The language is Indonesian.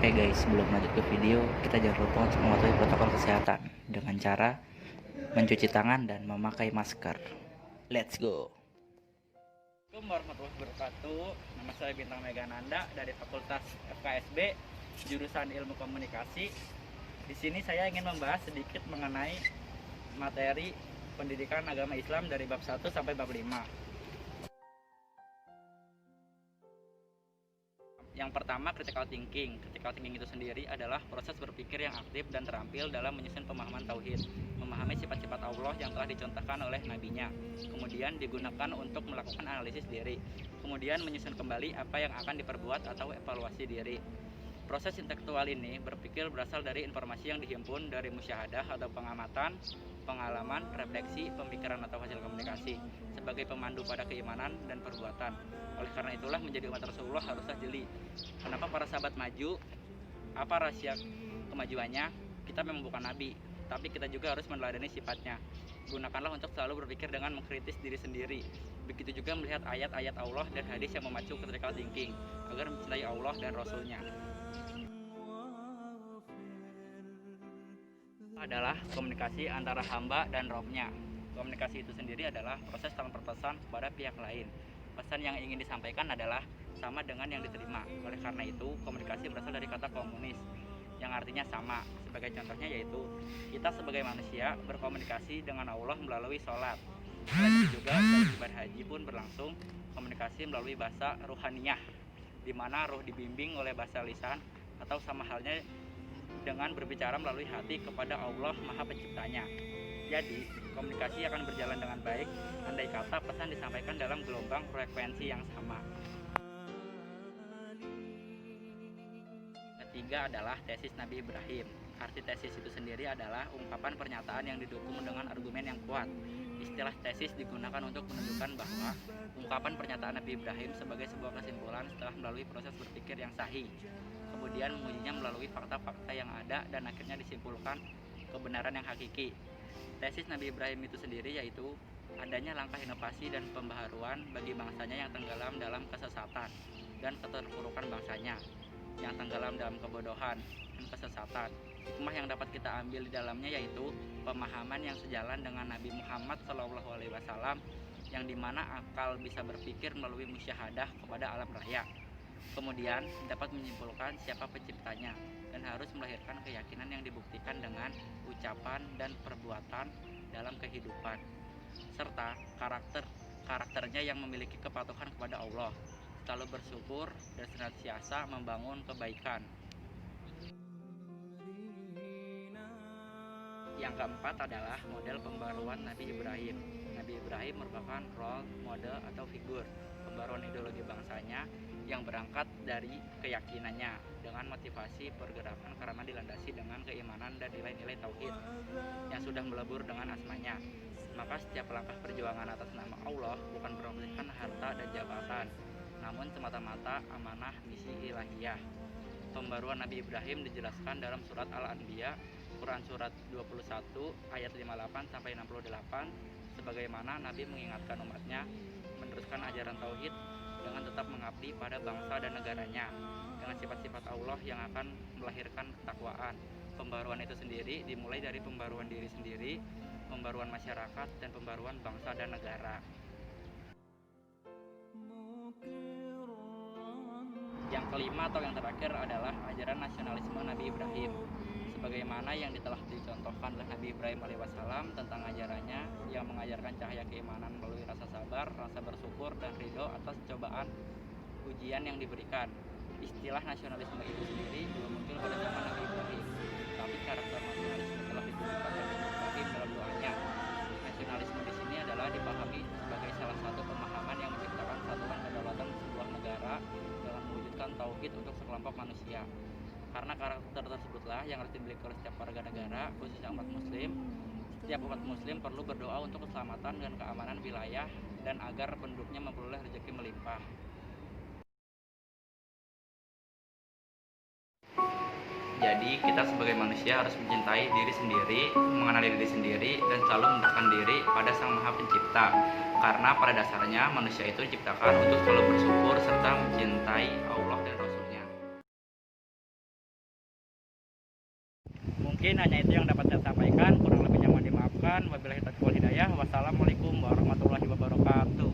Oke guys, sebelum lanjut ke video, kita jangan lupa untuk mematuhi protokol kesehatan dengan cara mencuci tangan dan memakai masker. Let's go. Assalamualaikum warahmatullahi wabarakatuh. Nama saya Bintang Megananda dari Fakultas FKSB, jurusan Ilmu Komunikasi. Di sini saya ingin membahas sedikit mengenai materi pendidikan agama Islam dari bab 1 sampai bab 5. Yang pertama, critical thinking. Critical thinking itu sendiri adalah proses berpikir yang aktif dan terampil dalam menyusun pemahaman tauhid, memahami sifat-sifat Allah yang telah dicontohkan oleh nabinya, kemudian digunakan untuk melakukan analisis diri, kemudian menyusun kembali apa yang akan diperbuat atau evaluasi diri. Proses intelektual ini berpikir berasal dari informasi yang dihimpun dari musyahadah atau pengamatan, pengalaman, refleksi, pemikiran atau hasil komunikasi sebagai pemandu pada keimanan dan perbuatan. Oleh karena itulah menjadi umat Rasulullah haruslah jeli. Kenapa para sahabat maju? Apa rahasia kemajuannya? Kita memang bukan nabi, tapi kita juga harus meneladani sifatnya. Gunakanlah untuk selalu berpikir dengan mengkritis diri sendiri. Begitu juga melihat ayat-ayat Allah dan hadis yang memacu critical thinking agar mencintai Allah dan Rasulnya. Adalah komunikasi antara hamba dan Robnya. Komunikasi itu sendiri adalah proses transfer pesan kepada pihak lain. Pesan yang ingin disampaikan adalah sama dengan yang diterima. Oleh karena itu, komunikasi berasal dari kata komunis, yang artinya sama. Sebagai contohnya yaitu, kita sebagai manusia berkomunikasi dengan Allah melalui sholat. Selain itu juga dalam ibadah haji pun berlangsung komunikasi melalui bahasa ruhaniyah, di mana ruh dibimbing oleh bahasa lisan, atau sama halnya dengan berbicara melalui hati kepada Allah Maha Penciptanya. Jadi, komunikasi akan berjalan dengan baik andai kata pesan disampaikan dalam gelombang frekuensi yang sama. Ketiga adalah tesis Nabi Ibrahim. Arti tesis itu sendiri adalah ungkapan pernyataan yang didukung dengan argumen yang kuat. Istilah tesis digunakan untuk menunjukkan bahwa ungkapan pernyataan Nabi Ibrahim sebagai sebuah kesimpulan setelah melalui proses berpikir yang sahih, kemudian mengujinya melalui fakta-fakta yang ada dan akhirnya disimpulkan kebenaran yang hakiki. Tesis Nabi Ibrahim itu sendiri yaitu adanya langkah inovasi dan pembaharuan bagi bangsanya yang tenggelam dalam kesesatan dan keterpurukan bangsanya yang tenggelam dalam kebodohan dan kesesatan. Hikmah yang dapat kita ambil di dalamnya yaitu pemahaman yang sejalan dengan Nabi Muhammad SAW, yang dimana akal bisa berpikir melalui musyahadah kepada alam raya. Kemudian dapat menyimpulkan siapa penciptanya dan harus melahirkan keyakinan yang dibuktikan dengan ucapan dan perbuatan dalam kehidupan, serta karakternya yang memiliki kepatuhan kepada Allah, selalu bersyukur dan senantiasa membangun kebaikan. Yang keempat adalah model pembaruan Nabi Ibrahim. Nabi Ibrahim merupakan role model atau figur pembaruan ideologi bangsanya yang berangkat dari keyakinannya dengan motivasi pergerakan karena dilandasi dengan keimanan dan nilai-nilai tauhid yang sudah melebur dengan asmanya. Maka setiap langkah perjuangan atas nama Allah bukan bermemperolehkan harta dan jabatan, namun semata-mata amanah misi ilahiyah. Pembaruan Nabi Ibrahim dijelaskan dalam surat Al-Anbiya, Quran surat 21 ayat 58 sampai 68, sebagaimana Nabi mengingatkan umatnya meneruskan ajaran tauhid dengan tetap mengabdi pada bangsa dan negaranya dengan sifat-sifat Allah yang akan melahirkan ketakwaan. Pembaruan itu sendiri dimulai dari pembaruan diri sendiri, pembaruan masyarakat, dan pembaruan bangsa dan negara. Yang kelima atau yang terakhir adalah ajaran nasionalisme Nabi Ibrahim, sebagaimana yang telah dicontohkan oleh Nabi Ibrahim AS tentang ajarannya yang mengajarkan cahaya keimanan melalui rasa sabar, rasa bersyukur, dan ridho atas cobaan ujian yang diberikan. Istilah nasionalisme itu sendiri belum muncul pada zaman Nabi Ibrahim, tapi karakter nasionalisme telah ditunjukkan oleh Nabi Ibrahim dalam doanya. Nasionalisme di sini adalah dipahami sebagai salah satu pemahaman yang menciptakan satuan kedaulatan sebuah negara dalam mewujudkan tauhid untuk sekelompok manusia. Karena karakter tersebutlah yang harus dimiliki oleh setiap warga negara, khususnya umat muslim. Setiap umat muslim perlu berdoa untuk keselamatan dan keamanan wilayah dan agar penduduknya memperoleh rezeki melimpah. Jadi kita sebagai manusia harus mencintai diri sendiri, mengenali diri sendiri, dan selalu mendekatkan diri pada Sang Maha Pencipta. Karena pada dasarnya manusia itu diciptakan untuk selalu bersyukur serta mencintai Allah dan Rasul. Mungkin hanya itu yang dapat saya sampaikan, kurang lebihnya mohon dimaafkan. Wabillahi taufiq wal hidayah. Wassalamualaikum warahmatullahi wabarakatuh.